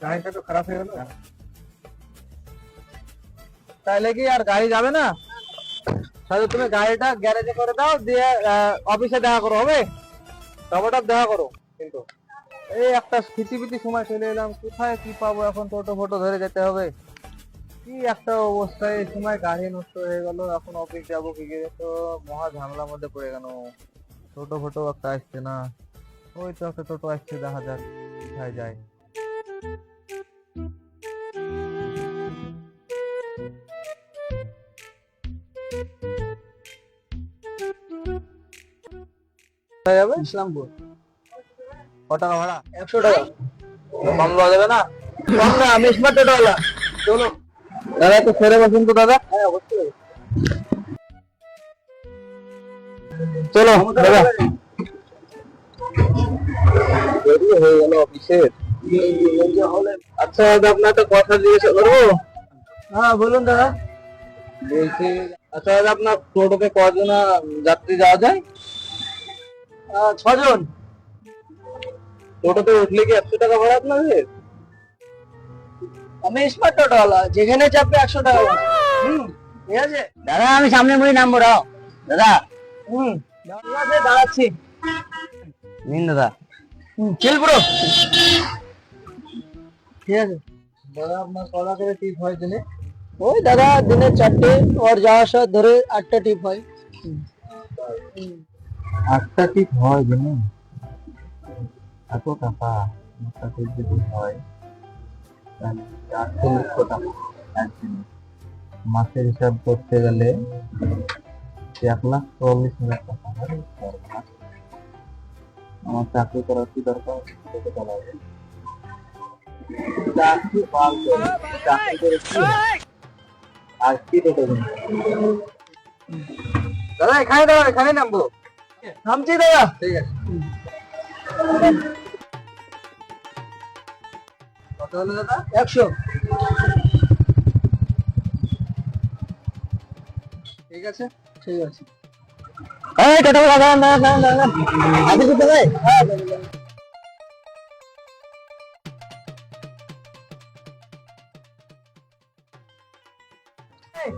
গাড়িটা তো খারাপ হয়ে গেল, তাহলে কি আর গাড়ি যাবে না? তাহলে তুমি গাড়িটা গ্যারেজে করে দাও, দিয়ে অফিসে দেখা করো, হবে? টপটাপ দেখা করো। কিন্তু এই একটা স্মৃতিবিতি সময় চলে এলাম, কোথায় কি পাবো এখন? টোটো ফটো ধরে যেতে হবে। কি একটা অবস্থায়, এই সময় গাড়ি নষ্ট হয়ে গেল, এখন অফিস যাবো কি করে? তো মহা ঝামেলার মধ্যে পড়ে গেল। টোটো ফটো একটা আসছে না। ওই তো একটা টোটো আসছে, দেখা যাক কোথায় যায়। কোথায় যাবে? ইসলামপুর। ক টাকা ভাড়া? 100 টাকা। কম দেওয়া যাবে না? কম না, আমি স্মার্ট টোটোওয়ালা। চলো দাদা, একটু সরে বসুন তো দাদা। হ্যাঁ অবশ্যই, চলো দাদা। দেরি হয়ে গেল অফিসের। আচ্ছা দাদা, আপনার একটা কথা জিজ্ঞাসা করবো? হ্যাঁ বলুন দাদা। বলছি, আচ্ছা দাদা, আপনার টোটোতে কজন যাত্রী যাওয়া যায়? 6 জন। টোটোতে উঠলে কি 100 টাকা ভাড়া আপনাদের? আমি স্মার্ট টোটোওয়ালা, যেখানে চাপবে 100 টাকা। ঠিক আছে দাদা, আমি সামনে মুড়ি নামবো রাও দাদা। ঠিক আছে, দাঁড়াচ্ছি। নিন দাদা। Chill bro. ঠিক আছে দাদা, আপনার কটা করে টিপ হয় দিনে? ওই দাদা, দিনে 4টে, আর যাওয়া আসা ধরে 8টা টিপ হয়। 8টা টিপ হয় দিনে? এত টাকা? 8টা টিপ যদি হয় তাহলে 48 টাকা একদিনে। মাসের হিসাব করতে গেলে 1,44,000 টাকা। আমার চাকরি করার কি দরকার? টোটো চালাবো। চাকরি পাল করে, চাকরি করে কি হয়? আর কি টোটো কিনবো? দাদা এখানে দাদা, এখানে নামবো। নামছি দাদা। ঠিক আছে। কত হলো দাদা? 100। ঠিক আছে, ঠিক আছে। এই টোটো দাদা, না না না না, আপনি কি দাদা? হ্যাঁ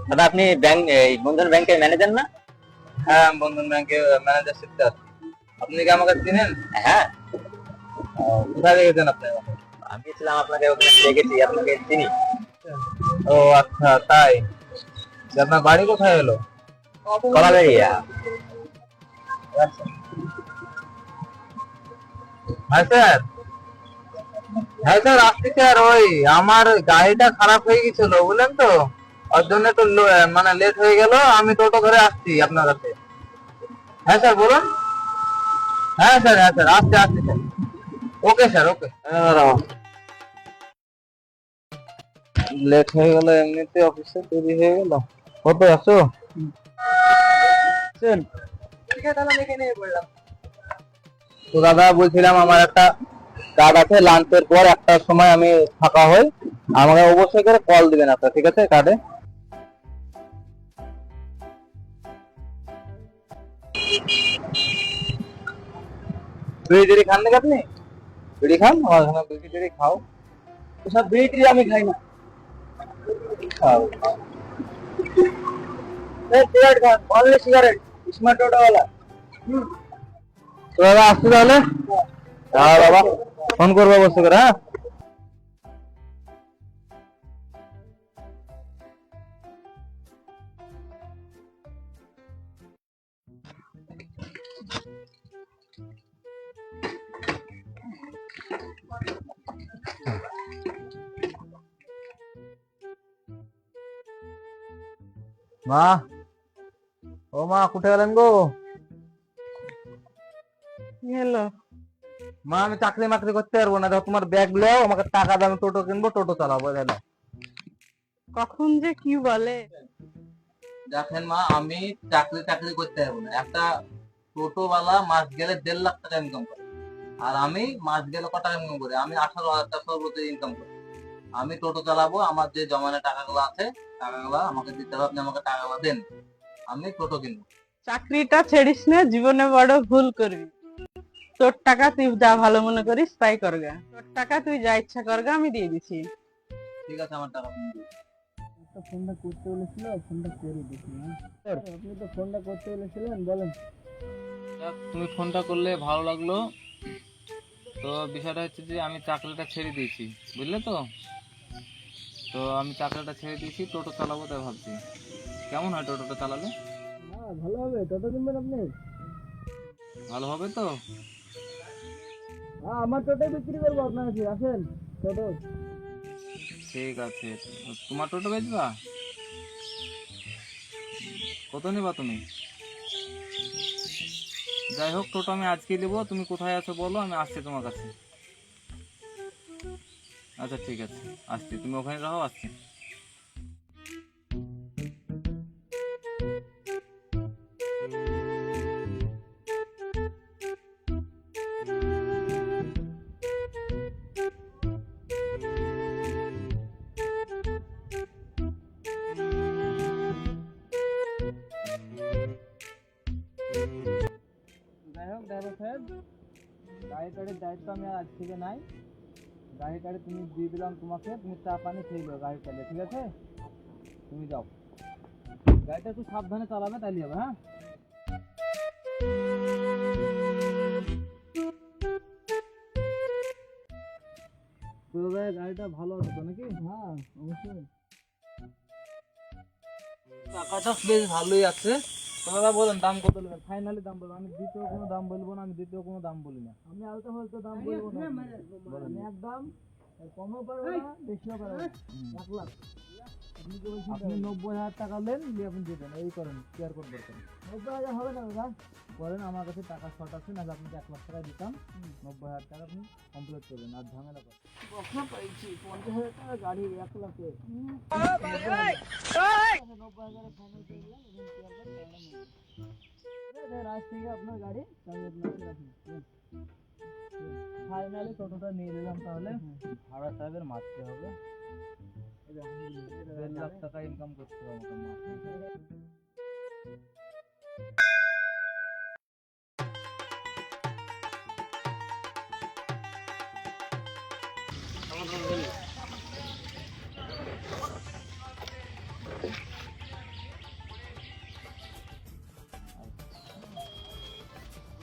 দাদা, আপনি ব্যাংক, এই বন্ধন ব্যাংকের ম্যানেজার না? হ্যাঁ, বন্ধন ব্যাংকের ম্যানেজার সিদ্ধার্থ। আপনি কি আমাকে চিনেন? হ্যাঁ, কোথায় দেখেছেন আপনি আমাকে? আমি ছিলাম আপনাকে ওখানে দেখেছি, আপনাকে চিনি। ও আচ্ছা, তাই? যে আপনার বাড়ি কোথায় হলো? কলাবেরিয়া। আচ্ছা। হ্যাঁ স্যার, হ্যাঁ স্যার, আসছি স্যার। ওই আমার গাড়িটা খারাপ হয়ে গেছিল, বুঝলেন তো, ওর জন্য তো মানে লেট হয়ে গেল। আমি টোটো ধরে আসছি আপনার কাছে। হ্যাঁ স্যার বলুন। হ্যাঁ স্যার, হ্যাঁ স্যার, আসছি আসছি স্যার। ওকে স্যার, ওকে। লেট হয়ে গেল, এমনিতে অফিসে দেরি হয়ে গেল। কত আছো? ঠিক আছে, আমি এখানে বললাম। তো দাদা বলছিলাম, আমার একটা কাজ আছে, লাঞ্চের পর 1টার সময় আমি ফাঁকা হই, আমাকে অবশ্যই করে কল দিবেন আপনার, ঠিক আছে? কার্ডে বিড়ি টিড়ি খান নাকি আপনি? বিড়ি খান? আমার এখানে বিড়ি টিড়ি খাও। সব বিড়ি টিড়ি আমি খাই না। খাও সিগারেট খান, অনলি সিগারেট, স্মার্ট টোটোওয়ালা। তো দাদা আসছি তাহলে। হ্যাঁ বাবা, ফোন করবো অবশ্যই করে। হ্যাঁ মা, ও মা, কোথায় গেলেন গো? হ্যালো, মা, আমি চাকরি মাকরি করতে পারবো না। দেখো তোমার ব্যাগ লো, আমাকে টাকা দাও, আমি টোটো কিনবো, টোটো চালাবো। জানো? কখন যে কি বলে। দেখেন মা, আমি চাকরি টাকরি করতে পারবো না। একটা টোটোওয়ালা মাস গেলে 1.5 লাখ টাকা ইনকাম করে, আর আমি মাস গেলে কত টাকা ইনকাম করি? আমি 18,000 টাকা সর্বোচ্চ ইনকাম করি। আমি টোটো চালাবো, আমার যে জমানো টাকাগুলো আছে, টাকাগুলো আমাকে দিতে হবে। আপনি আমাকে টাকাগুলো দেন, আমি টোটো কিনবো। চাকরিটা ছেড়িস না, জীবনে বড় ভুল করবি। তোর টাকা তুই যা ভালো মনে করিস তাই করগা, তোর টাকা তুই যা ইচ্ছা করগা, আমি দিয়ে দিছি। ঠিক আছে, আমার টাকা তুমি দিও। ফোনটা করতে বলেছিল, ফোনটা করে দিছি। আপনি তো ফোনটা করতে বলেছিলেন, বলেন। যাক, তুমি ফোনটা করলে ভালো লাগলো। তো বিষয়টা হচ্ছে যে আমি চাকরিটা ছেড়ে দিয়েছি, বুঝলে তো। তো আমি চাকরিটা ছেড়ে দিয়েছি, টোটো চালাবো তাই ভাবছি। কেমন হয় টোটোটা চালালে? হ্যাঁ, ভালো হবে। টোটো কিনবেন আপনি? ভালো হবে তো? হ্যাঁ, আমার টোটো বিক্রি করবো আপনার কাছে, আসেন। টোটো ঠিক আছে, তোমার টোটো বেচবা? কত নেবা তুমি? যাই হোক, টোটো আমি আজকে দেবো। তুমি কোথায় আছো বলো, আমি আসছি তোমার কাছে। আচ্ছা ঠিক আছে, আসছি। তুমি ওখানে রাখো, আসছি। যাই হোক ড্রাইভার সাহেব, গাড়ি টাড়ির দায়িত্ব আমি আর আজ থেকে নাই। গাড়ি টাড়ি তুমি দিয়ে দিলাম তোমাকে, তুমি চা পানি খেয়ে যাও গাড়ি চালিয়ে, ঠিক আছে? তুমি যাও, গাড়িটা একটু সাবধানে চালাবে, তাইলে হবে। হ্যাঁ, তো দাদা গাড়িটা ভালো আছে তো নাকি? হ্যাঁ, অবশ্যই। টাকাটা বেশ ভালোই আছে। তো দাদা বলেন দাম কত নেবেন? ফাইনালি দাম বলবেন, আমি দ্বিতীয় কোনো দাম বলবো না, আমি দ্বিতীয় কোনো দাম বলি না। আমি আলতো ফালতো দাম বলবো না, আমি একদম কমও পারবো না, বেশিও পারবো না। 1 লাখ। আপনি কি বলছেন? আপনি 90,000 টাকা নেন, নিয়ে আপনি দেবেন, এই করেন, কেয়ার করবেন। 90,000 হবে না দাদা? করেন, আমার কাছে টাকা শর্ট আছে, নাহলে আপনাকে 1 লাখ টাকা দিতাম। 90,000 টাকা আপনি কমপ্লিট করবেন, আর ঝামেলা করেন। কখন পাইছি 50,000 টাকা গাড়ি 1 লাখে। 90,000 ফাইনাল করে দিলাম, এবং কেয়ার করেন। আজ থেকে আপনার গাড়ি চাবি আপনার কাছে রাখুন। ফাইনালি টোটোটা নিয়ে নিলাম। তাহলে ভাড়া সাহেবের মারতে হবে। 1.5 লাখ টাকা ইনকাম করতে হবে আমাকে মাসে।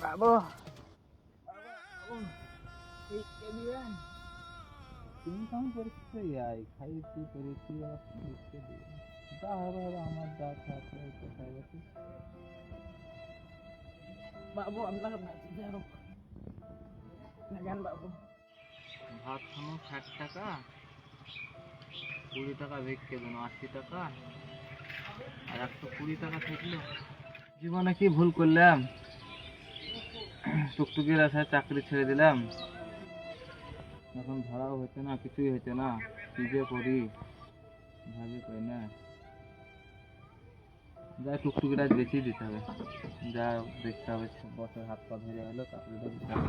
বাবু, তুমি কেমন পরিস্থিতি যাই খাইছি পেরেছি, যা হবে হবে, আমার যা থাকলে কোথায় গেছি। বাবু আপনাকে বাঁচিয়ে রাখো। দেখেন বাবু, ভাত খানো 60 টাকা, 20 টাকা ভিক্ষে দেন 80 টাকা, আর 120 টাকা থাকলো। জীবনে কি ভুল করলাম? টুকটুকির আশায় চাকরি ছেড়ে দিলাম, এখন ভাড়াও হচ্ছে না, কিছুই হচ্ছে না। কি যে করি ভাবি পাই না। যা টুকটুকিটা বেশি দিতে হবে, যা দেখতে হবে, বছর হাত পা ধরে হলো চাকরিটা দিতে হবে।